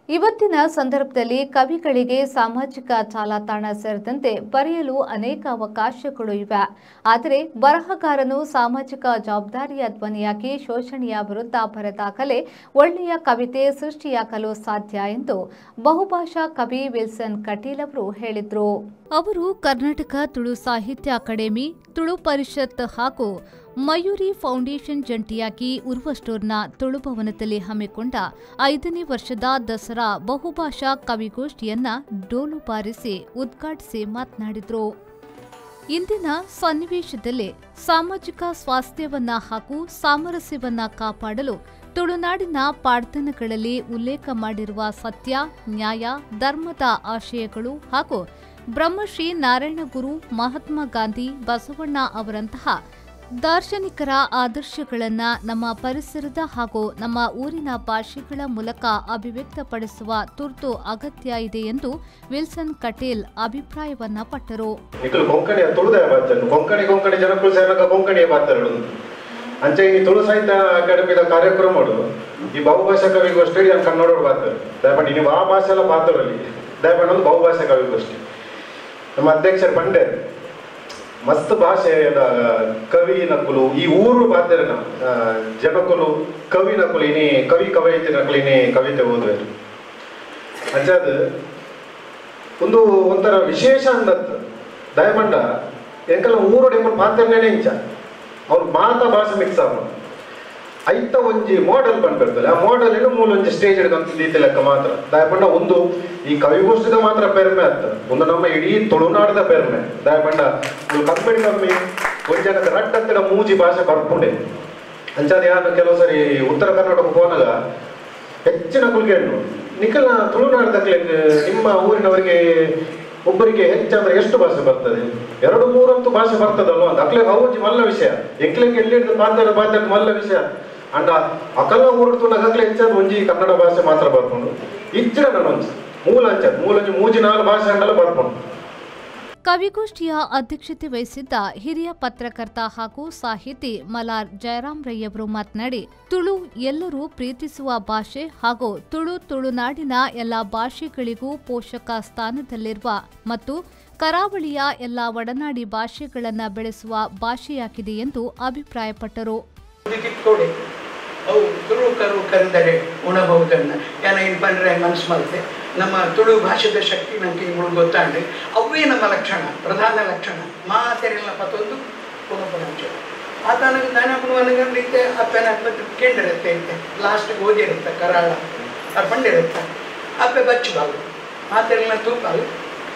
ಇವತ್ತಿನ ಸಂದರ್ಭದಲ್ಲಿ ಕವಿಗಳಿಗೆ ಸಾಮಾಜಿಕ ಜಾಲತಾಣ ಸೇರಿದಂತೆ ಬರೆಯಲು ಅನೇಕ ಅವಕಾಶಗಳು ಇವೆ. ಆದರೆ ಬರಹಗಾರನು ಸಾಮಾಜಿಕ ಜವಾಬ್ದಾರಿಯ ಧ್ವನಿಯಾಗಿ ಶೋಷಣೆಯ ವಿರುದ್ಧ ಬರೆದಾಗಲೇ ಒಳ್ಳೆಯ ಕವಿತೆ ಸೃಷ್ಟಿಯಾಗಲು ಸಾಧ್ಯ ಎಂದು ಬಹುಭಾಷಾ ಕವಿ ವಿಲ್ಸನ್ ಕಟೀಲ್ ಅವರು ಹೇಳಿದರು. ಅವರು ಕರ್ನಾಟಕ ತುಳು ಸಾಹಿತ್ಯ ಅಕಾಡೆಮಿ, ತುಳು ಪರಿಷತ್ ಹಾಗೂ ಮಯೂರಿ ಫೌಂಡೇಶನ್ ಜಂಟಿಯಾಗಿ ಉರ್ವ ಸ್ಟೋರ್ನ ತುಳು ಭವನದಲ್ಲಿ ಹಮ್ಮಿಕೊಂಡ 5ನೇ ವರ್ಷದ ದಸರಾ ಬಹುಭಾಷಾ ಕವಿಗೋಷ್ಠಿಯನ್ನ ಡೋಲು ಬಾರಿಸಿ ಉದ್ಘಾಟಿಸಿ ಮಾತನಾಡಿದರು. ಇಂದಿನ ಸನ್ನಿವೇಶದಲ್ಲಿ ಸಾಮಾಜಿಕ ಸ್ವಾಸ್ಥ್ಯವನ್ನ ಹಾಗೂ ಸಾಮರಸ್ಯವನ್ನ ಕಾಪಾಡಲು ತುಳುನಾಡಿನ ಪಾಡ್ದನಗಳಲ್ಲಿ ಉಲ್ಲೇಖ ಮಾಡಿರುವ ಸತ್ಯ, ನ್ಯಾಯ, ಧರ್ಮದ ಆಶಯಗಳು ಹಾಗೂ ಬ್ರಹ್ಮಶ್ರೀ ನಾರಾಯಣಗುರು, ಮಹಾತ್ಮ ಗಾಂಧಿ, ಬಸವಣ್ಣ ಅವರಂತಹ ದಾರ್ಶನಿಕರ ಆದರ್ಶಗಳನ್ನು ನಮ್ಮ ಪರಿಸರದ ಹಾಗೂ ನಮ್ಮ ಊರಿನ ಭಾಷೆಗಳ ಮೂಲಕ ಅಭಿವ್ಯಕ್ತಪಡಿಸುವ ತುರ್ತು ಅಗತ್ಯ ಇದೆ ಎಂದು ವಿಲ್ಸನ್ ಕಟೀಲ್ ಅಭಿಪ್ರಾಯವನ್ನ ಪಟ್ಟರು. ಅಂಚೆ ಈ ತುಳು ಸಾಹಿತ್ಯ ಅಕಾಡೆಮಿದ ಕಾರ್ಯಕ್ರಮಗಳು ಈ ಬಹುಭಾಷಾ ಕವಿಗೋಷ್ಠಿ ಕನ್ನಡೋಡು ಬಾರ್ತಾರೆ ದಯಪಟ್ಟು ನೀವು ಆ ಭಾಷೆಲ್ಲ ಪಾತ್ರರಲ್ಲಿ ದಯಪಟ್ಟು ಒಂದು ಬಹುಭಾಷಾ ಕವಿಗೋಷ್ಠಿ ನಮ್ಮ ಅಧ್ಯಕ್ಷರು ಬಂಡೆ ಮಸ್ತ್ ಭಾಷೆದ ಕವಿ ನಕುಲು ಈ ಊರು ಬಾಧ್ಯರನ ಜನಕುಲು ಕವಿ ನಕುಲು ಇನಿ ಕವಿ ಕವಯಿತೆ ನಕಲು ಇನಿ ಕವಿತೆ ಓದುವರು ಅಂಚದ ಒಂದು ಒಂಥರ ವಿಶೇಷ ಅಂದತ್ತು ದಯಮಂಡ ಎಂಕಲ್ಲ ಊರು ಎಂಬ ಪಾತ್ರನೇ ಇಂಚ ಅವ್ರು ಮಾತಾ ಭಾಷೆ ಮಿಕ್ಸ್ ಆಗ ಐತ ಒಂಜಿ ಮಾಡೆಲ್ ಬಂದ್ಬಿಡ್ತದೆ ಆ ಮಾಡೆಲ್ ಮೂಲ ಒಂಜಿ ಸ್ಟೇಜ್ ಹಿಡ್ಕೊಂತ ಲೆಕ್ಕ ಮಾತ್ರ ದಯಪಂಡ ಒಂದು ಈ ಕವಿಗೋಷ್ಠಿದ ಮಾತ್ರ ಪೆರ್ಮೆ ಆಗ್ತದೆ ಒಂದು ನಮ್ಮ ಇಡೀ ತುಳುನಾಡದ ಪೆರ್ಮೆ ದಯಪಂಡ ಕಮ್ಮಿ ಒಂದ್ ಜನಕ್ಕೆ ರಟ್ಟತ್ತಿನ ಮೂಜಿ ಭಾಷೆ ಬರ್ಕೊಂಡೆ ಅಂಚಾದ ಯಾರು ಕೆಲವು ಸರಿ ಉತ್ತರ ಕರ್ನಾಟಕ ಹೋನಾಗ ಹೆಚ್ಚಿನ ಕುಲ್ಗೆಣ್ಣು ನಿಖಲ ತುಳುನಾಡದಲ್ಲಿ ನಿಮ್ಮ ಊರಿನವರಿಗೆ ಒಬ್ಬರಿಗೆ ಹೆಚ್ಚಂದ್ರೆ ಎಷ್ಟು ಭಾಷೆ ಬರ್ತದೆ 2-3 ಅಂತೂ ಭಾಷೆ ಬರ್ತದಲ್ವ ಅಂತ ಅಕ್ಲೆ ಹೌಜಿ ಮಲ್ಲ ವಿಷಯ ಎಕ್ಲೆಗೆ ಎಲ್ಲಿ ಮಾತಾಡ ಮಲ್ಲ ವಿಷಯ ಅಂಡ ಅಕಲ್ಲ ಊರುತುಂಡ ಅಕ್ಲೆ ಹೆಚ್ಚಾದ ಒಂಜಿ ಕನ್ನಡ ಭಾಷೆ ಮಾತ್ರ ಬರ್ಕೊಂಡು ಇಚ್ಚಿರ ನಾನೊಂದು ಮೂಲಂಜಿ ಮೂಜಿ 4 ಭಾಷೆ ಅಂಡಲ್ಲ ಬರ್ಕೊಂಡು. ಕವಿಗೋಷ್ಠಿಯ ಅಧ್ಯಕ್ಷತೆ ವಹಿಸಿದ್ದ ಹಿರಿಯ ಪತ್ರಕರ್ತ ಹಾಗೂ ಸಾಹಿತಿ ಮಲಾರ್ ಜಯರಾಮ್ ರೈ ಅವರು ಮಾತನಾಡಿ, ತುಳು ಎಲ್ಲರೂ ಪ್ರೀತಿಸುವ ಭಾಷೆ ಹಾಗೂ ತುಳುನಾಡಿನ ಎಲ್ಲ ಭಾಷೆಗಳಿಗೂ ಪೋಷಕ ಸ್ಥಾನದಲ್ಲಿರುವ ಮತ್ತು ಕರಾವಳಿಯ ಎಲ್ಲ ಒಡನಾಡಿ ಭಾಷೆಗಳನ್ನು ಬೆಳೆಸುವ ಭಾಷೆಯಾಗಿದೆ ಎಂದು ಅಭಿಪ್ರಾಯಪಟ್ಟರು. ಅವು ತುಳು ಕರೆದರೆ ಉಣಬಹುದನ್ನು ಏನು ಬಂದರೆ ಮನಸ್ಸು ಮಾಡುತ್ತೆ. ನಮ್ಮ ತುಳು ಭಾಷೆದ ಶಕ್ತಿ ನಮಗೆ ಇವುಗಳು ಗೊತ್ತಾಂಡೆ ಅವೇ ನಮ್ಮ ಲಕ್ಷಣ, ಪ್ರಧಾನ ಲಕ್ಷಣ. ಮಾತೆರೆಲ್ಲ ಪತ್ತೊಂದು ಪುನಃ ಆತನಿಗೆ ನನಗೆ ಅಪ್ಪನ ಕೇಳಿರುತ್ತೆ ಅಂತೆ ಲಾಸ್ಟಿಗೆ ಓದಿರುತ್ತೆ ಕರಾಳ ಅರ್ಪಂಡಿರುತ್ತೆ ಅಪ್ಪೆ ಬಚ್ಚಬಾರ್ದು ಮಾತೆರೆಲ್ಲ ತೂಪಾಲು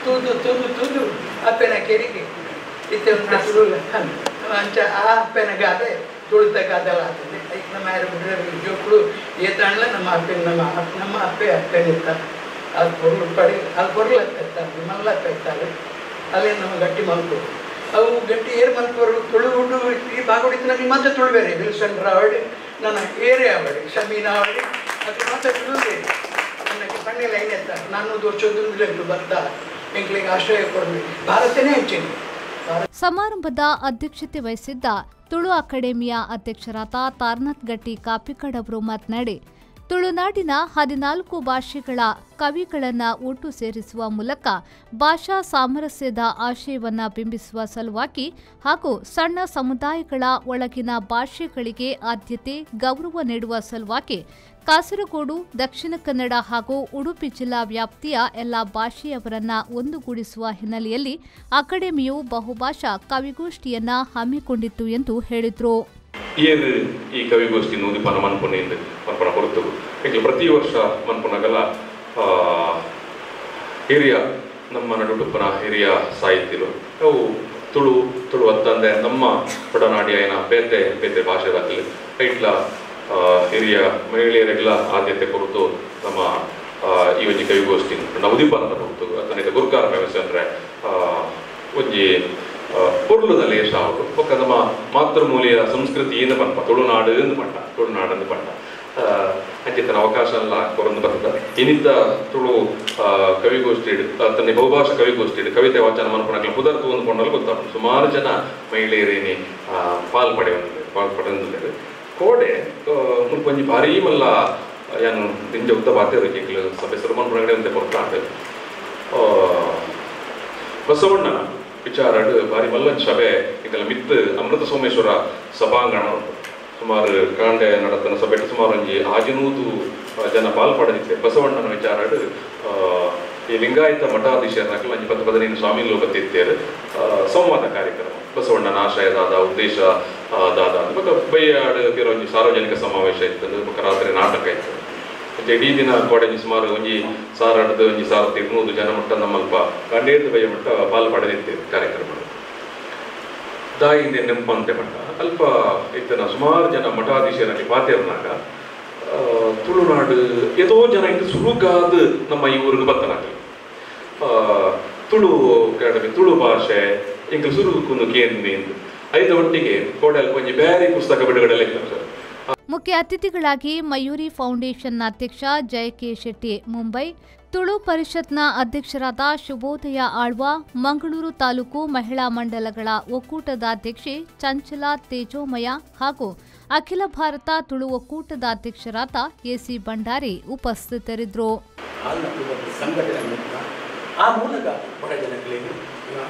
ತೂದು ಅಪ್ಪನ ಕೆರಿಗೆ ಇತ್ತೆ ಒಂದು ತುಳು ಅಂಚ ಆ ಅಪ್ಪನ ಗಾದೆ ತುಳಿದ ಗಾದೆಲ್ಲ ಆಗ್ತದೆ. ಈಗ ನಮ್ಮ ಯಾರು ಬಿಡ್ರೆ ಜೋಕಳು ಏತಾಣಲ್ಲ ನಮ್ಮ ಅಪ್ಪೆ ಅಪ್ಪನಿರ್ತಾರೆ ಅದು பொருள் ಪಡಿ ಅದು பொருள் ಆಗ್ತಾಯಿರ್ತಾರೆ ಮಲ್ಲ ಆಗ್ತಾಯಿರ್ತಾರೆ ಅಲ್ಲೇ ನಮ್ಮ ಗಟ್ಟಿ ಮಲ್ಕೋರು ಅವು ಗಟ್ಟಿ ಏರು ಮಲ್ಕೋರು ತುಳು ಉಂಡು ಈ ಭಾಗವಡಿತು ನಮಗೆ ಮತ್ತೆ ತುಳು ಬೇರೆ ವಿಲ್ಸನ್ ರಾವಡಿ ನನ್ನ ಏರಿಯಾ ಅವಳಿ ಶಮೀನಾ ಅವಳಿ ಅದು ಮತ್ತೆ ತುಳು ಬೇರೆ ನನಗೆ ಕಣ್ಣೆ ಲೈನ್ ಎತ್ತಾರೆ 400 ವರ್ಷದ್ದು ಬರ್ತಾ ಎಂಕ್ಳಿಗೆ ಆಶ್ರಯ ಕೊಡಲಿ ಭಾರತನೇ ಹೆಚ್ಚಿನ. ಸಮಾರಂಭದ ಅಧ್ಯಕ್ಷತೆ ವಹಿಸಿದ್ದ ತುಳು ಅಕಾಡೆಮಿಯ ಅಧ್ಯಕ್ಷರಾದ ತಾರನಾಥ್ ಗಟ್ಟಿ ಕಾಪಿಕಾಡ್ ಅವರು ಮಾತನಾಡಿ, ತುಳುನಾಡಿನ 14 ಭಾಷೆಗಳ ಕವಿಗಳನ್ನು ಒಟ್ಟು ಸೇರಿಸುವ ಮೂಲಕ ಭಾಷಾ ಸಾಮರಸ್ಯದ ಆಶಯವನ್ನು ಬಿಂಬಿಸುವ ಸಲುವಾಗಿ ಹಾಗೂ ಸಣ್ಣ ಸಮುದಾಯಗಳ ಒಳಗಿನ ಭಾಷೆಗಳಿಗೆ ಆದ್ಯತೆ, ಗೌರವ ನೀಡುವ ಸಲುವಾಗಿ ಕಾಸರಗೋಡು, ದಕ್ಷಿಣ ಕನ್ನಡ ಹಾಗೂ ಉಡುಪಿ ಜಿಲ್ಲಾ ವ್ಯಾಪ್ತಿಯ ಎಲ್ಲ ಭಾಷೆಯವರನ್ನ ಒಂದುಗೂಡಿಸುವ ಹಿನ್ನೆಲೆಯಲ್ಲಿ ಅಕಾಡೆಮಿಯು ಬಹುಭಾಷಾ ಕವಿಗೋಷ್ಠಿಯನ್ನ ಹಮ್ಮಿಕೊಂಡಿತ್ತು ಎಂದು ಹೇಳಿದರು. ಈ ಕವಿಗೋಷ್ಠಿ ನೂದಿ ಪನ ಮನ್ಪುನ ಹೊರತು ಪ್ರತಿ ವರ್ಷ ಮನ್ಪುನಗಲ ಹಿರಿಯ ನಮ್ಮ ನಡುಟುಪ್ಪನ ಹಿರಿಯ ಸಾಹಿತ್ಯರು ಅವು ತುಳು ಅತ್ತಂದೆ ನಮ್ಮ ಒಡನಾಡಿಯ ಬೇತೆ ಭಾಷೆದಾಗಲಿ ಐಟ್ಲ ಹಿರಿಯ ಮಹಿಳೆಯರಿಗೆಲ್ಲ ಆದ್ಯತೆ ಕೊರತು ನಮ್ಮ ಈ ಒಂಜಿ ಕವಿಗೋಷ್ಠಿ ನವದೀಪನದ ಕೊರತು ಅದನ್ನ ಗುರುಕಾರ ವ್ಯವಸ್ಥೆ ಅಂದರೆ ಒಂಜಿ ಪೊರ್ಲುದಲ್ಲಿ ಎಷ್ಟು ಅವರು ಒಕ್ಕ ನಮ್ಮ ಮಾತೃಮೂಲಿಯ ಸಂಸ್ಕೃತಿ ಏನು ಪಂಪ ತುಳುನಾಡು ಎಂದು ಪಂಡ ತುಳುನಾಡು ಪಂಡ ಅಂಚಿತನ ಅವಕಾಶ ಎಲ್ಲ ಕೊರಂದು ಬರ್ತದೆ. ಇನ್ನಿದ್ದ ತುಳು ಕವಿಗೋಷ್ಠಿ ತನ್ನ ಬಹುಭಾಷಾ ಕವಿಗೋಷ್ಠಿ ಕವಿತೆ ವಾಚನ ಮನ್ಪುನಕ್ಲ ಪುದರ್ತು ಅಂದ್ಕೊಂಡಲ್ಲಿ ಗೊತ್ತಾಗ್ತದೆ. ಸುಮಾರು ಜನ ಮಹಿಳೆಯರೇನೆ ಪಾಲ್ಪಡೆಂದಿದ್ದಾರೆ ಕೋಡೆ ಮುನ್ಪೊಂಜಿ ಭಾರೀ ಮಲ್ಲ ಯಾನು ನಿಂಜ ಉದ್ದ ಬಾತೇರು ಈಗಲೂ ಸಭೆ ಸುರಮನ್ ಹೊರಗಡೆ ಅಂತ ಕೊಡ್ತಾಂಡು ಬಸವಣ್ಣನ ವಿಚಾರಡು ಬಾರಿ ಮಲ್ಲೊಂದು ಸಭೆ ಈಗಲ ಮಿತ್ತು ಅಮೃತ ಸೋಮೇಶ್ವರ ಸಭಾಂಗಣ ಸುಮಾರು ಕಾಂಡೆ ನಡತನ ಸಭೆ ಸುಮಾರು ಒಂಜಿ 500 ಜನ ಪಾಲ್ಪಡದಿತ್ತೆ ಬಸವಣ್ಣನ ವಿಚಾರಡು ಈ ಲಿಂಗಾಯತ ಮಠಾಧೀಶರನ್ನಾಗಲ್ಲ 10-15 ಸ್ವಾಮಿಗಳು ಬತ್ತಿತ್ತೇರು ಸಂವಾದ ಕಾರ್ಯಕ್ರಮ ಬಸವಣ್ಣನ ಆಶಯದಾದ ಉದ್ದೇಶ ದಾದ ಮತ್ತು ಬೈಯಾಡು ಒಂಜಿ ಸಾರ್ವಜನಿಕ ಸಮಾವೇಶ ಇರ್ತದೆ ಮತ್ತು ರಾತ್ರಿ ನಾಟಕ ಇರ್ತದೆ ಮತ್ತು ಇಡೀ ದಿನ ಕೋಡೆಂಜಿ ಸುಮಾರು ಒಂಜಿ 1200 ಜನ ಮಟ್ಟ ನಮ್ಮಲ್ಪ ಕಂಡೇರ್ದು ಬೈಯ ಮಟ್ಟ ಪಾಲ್ಪಡದಿತ್ತೇವೆ ಕಾರ್ಯಕ್ರಮ ದಾಯಿಂದ ನೆಂಪಂತೆ ಮಟ್ಟ ಅಲ್ಪ ಇತ್ತನ ಸುಮಾರು ಜನ ಮಠಾಧೀಶರಲ್ಲಿ ಪಾತೇರ್ನಾಗ ತುಳುನಾಡು ಏತೋ ಜನ ಇದು ಸುರುಗಾದ ನಮ್ಮ ಈ ಊರಿಗೆ ಬತ್ತನಾಗಲಿ ತುಳು ಅಕಾಡೆಮಿ ತುಳು ಭಾಷೆ ಇಂಕ ಸುರುಗುಂದು ಕೇಂದ್ರಿ ಐದ ಒಟ್ಟಿಗೆ ಕೋಡಲ್ ಕೊಂಚ ಬೇರೆ ಪುಸ್ತಕ ಬಿಡುಗಡೆ ಇಲ್ಲ ಸರ್. ಮುಖ್ಯ ಅತಿಥಿಗಳಾಗಿ ಮಯೂರಿ ಫೌಂಡೇಶನ್ನ ಅಧ್ಯಕ್ಷ ಜಯ ಕೆ ಶೆಟ್ಟಿ ಮುಂಬೈ, ತುಳು ಪರಿಷತ್ನ ಅಧ್ಯಕ್ಷರಾದ ಶುಭೋದಯ ಆಳ್ವ, ಮಂಗಳೂರು ತಾಲೂಕು ಮಹಿಳಾ ಮಂಡಲಗಳ ಒಕ್ಕೂಟದ ಅಧ್ಯಕ್ಷೆ ಚಂಚಲಾ ತೇಜೋಮಯ ಹಾಗೂ ಅಖಿಲ ಭಾರತ ತುಳು ಒಕ್ಕೂಟದ ಅಧ್ಯಕ್ಷರಾದ ಎಸಿ ಭಂಡಾರಿ ಉಪಸ್ಥಿತರಿದ್ದರು. ಆ ಮೂಲಕ ಬಡ ಜನಗಳಿಗೆ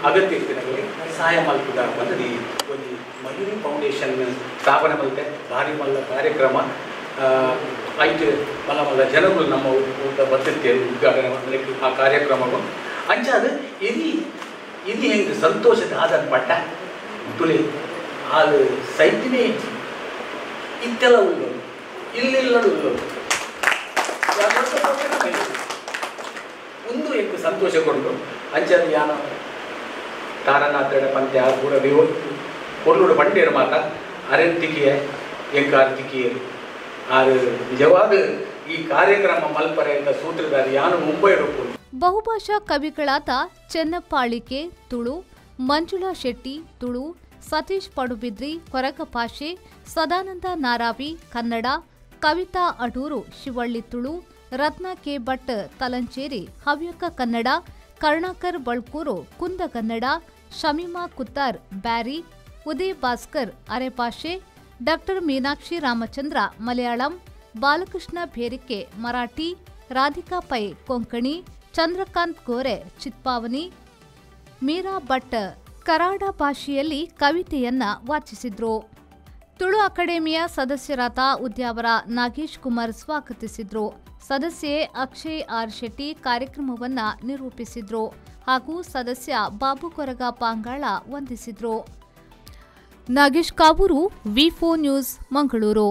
ಅಗತ್ಯ ಜನಗಳಿಗೆ ಸಹಾಯ ಮಲ್ಪದ ಪದ್ಧತಿ ಒಂದು ಮಯೂರಿ ಫೌಂಡೇಶನ್ ಸ್ಥಾಪನೆ ಮಲ್ತೆ ಭಾರಿ ಮಲ್ಲ ಕಾರ್ಯಕ್ರಮ ಐದು ಮಲ್ಲ ಮಲ್ಲ ಜನಗಳು ನಮ್ಮ ಬರ್ತಿರ್ತೇವೆ ಉದ್ಘಾಟನೆ ಮಾಡಲಿಕ್ಕೆ ಆ ಕಾರ್ಯಕ್ರಮವು ಅಂಚಾದ ಇದು ಹೆಂಗೆ ಸಂತೋಷದ ಆಧಾರ ಪಟ್ಟ ತುಳಿ ಅದು ಸೈತಿನೇ ಇತ್ತೆಲ್ಲ ಉಳ್ಳೋದು ಇಲ್ಲಿಲ್ಲ ಉಳ್ಳೋದು ಒಂದು ಎಂಟು ಸಂತೋಷ ಕೊಟ್ಟು ಅಂಚದ ಯಾನ ತಾರನಾಥಡ ಪಂತ್ಯ ಕೂಡ ಕೊಲ್ಲೂರು ಬಂಡೇರು ಮಾತ ಅರೆಂತಿಕಿಯೇ ಎಂಕಾರ್ತಿಕಿಯರು ಅದು ನಿಜವಾದ ಈ ಕಾರ್ಯಕ್ರಮ ಮಲ್ಪರೆ ಅಂತ ಸೂತ್ರಧಾರಿ ಯಾನು ಮುಂಬೈ ರೂಪು. ಬಹುಭಾಷಾ ಕವಿಗಳಾದ ಚೆನ್ನಪ್ಪಾಳಿಕೆ ತುಳು, ಮಂಜುಳಾ ಶೆಟ್ಟಿ ತುಳು, ಸತೀಶ್ ಪಡುಬಿದ್ರಿ ಕೊರಗ ಭಾಷೆ, ಸದಾನಂದ ನಾರಾವಿ ಕನ್ನಡ, ಕವಿತಾ ಅಡೂರು ಶಿವಳ್ಳಿ ತುಳು, ರತ್ನ ಕೆ ಭಟ್ ತಲಂಚೇರಿ ಹವ್ಯಕ ಕನ್ನಡ, ಕರುಣಾಕರ್ ಬಳ್ಕೂರು ಕುಂದಗನ್ನಡ, ಶಮೀಮಾ ಕುತ್ತಾರ್ ಬ್ಯಾರಿ, ಉದಯ್ ಭಾಸ್ಕರ್ ಅರೆಭಾಷೆ, ಡಾಕ್ಟರ್ ಮೀನಾಕ್ಷಿ ರಾಮಚಂದ್ರ ಮಲಯಾಳಂ, ಬಾಲಕೃಷ್ಣ ಭೇರಿಕೆ ಮರಾಠಿ, ರಾಧಿಕಾ ಪೈ ಕೊಂಕಣಿ, ಚಂದ್ರಕಾಂತ್ ಗೋರೆ ಚಿತ್ಪಾವನಿ, ಮೀರಾ ಭಟ್ ಕರಾಡ ಭಾಷೆಯಲ್ಲಿ ಕವಿತೆಯನ್ನ ವಾಚಿಸಿದ್ರು. ತುಳು ಅಕಾಡೆಮಿಯ ಸದಸ್ಯರಾದ ಉದ್ಯಾವರ ನಾಗೇಶ್ ಕುಮಾರ್ ಸ್ವಾಗತಿಸಿದ್ರು. ಸದಸ್ಯೆ ಅಕ್ಷಯ್ ಆರ್ ಶೆಟ್ಟಿ ಕಾರ್ಯಕ್ರಮವನ್ನ ನಿರೂಪಿಸಿದ್ರು ಹಾಗೂ ಸದಸ್ಯ ಬಾಬು ಕೊರಗ ಪಾಂಗಾಳ ವಂದಿಸಿದ್ರು. ನಾಗೇಶ್ ಕಾವೂರು, ವಿ4 ನ್ಯೂಸ್, ಮಂಗಳೂರು.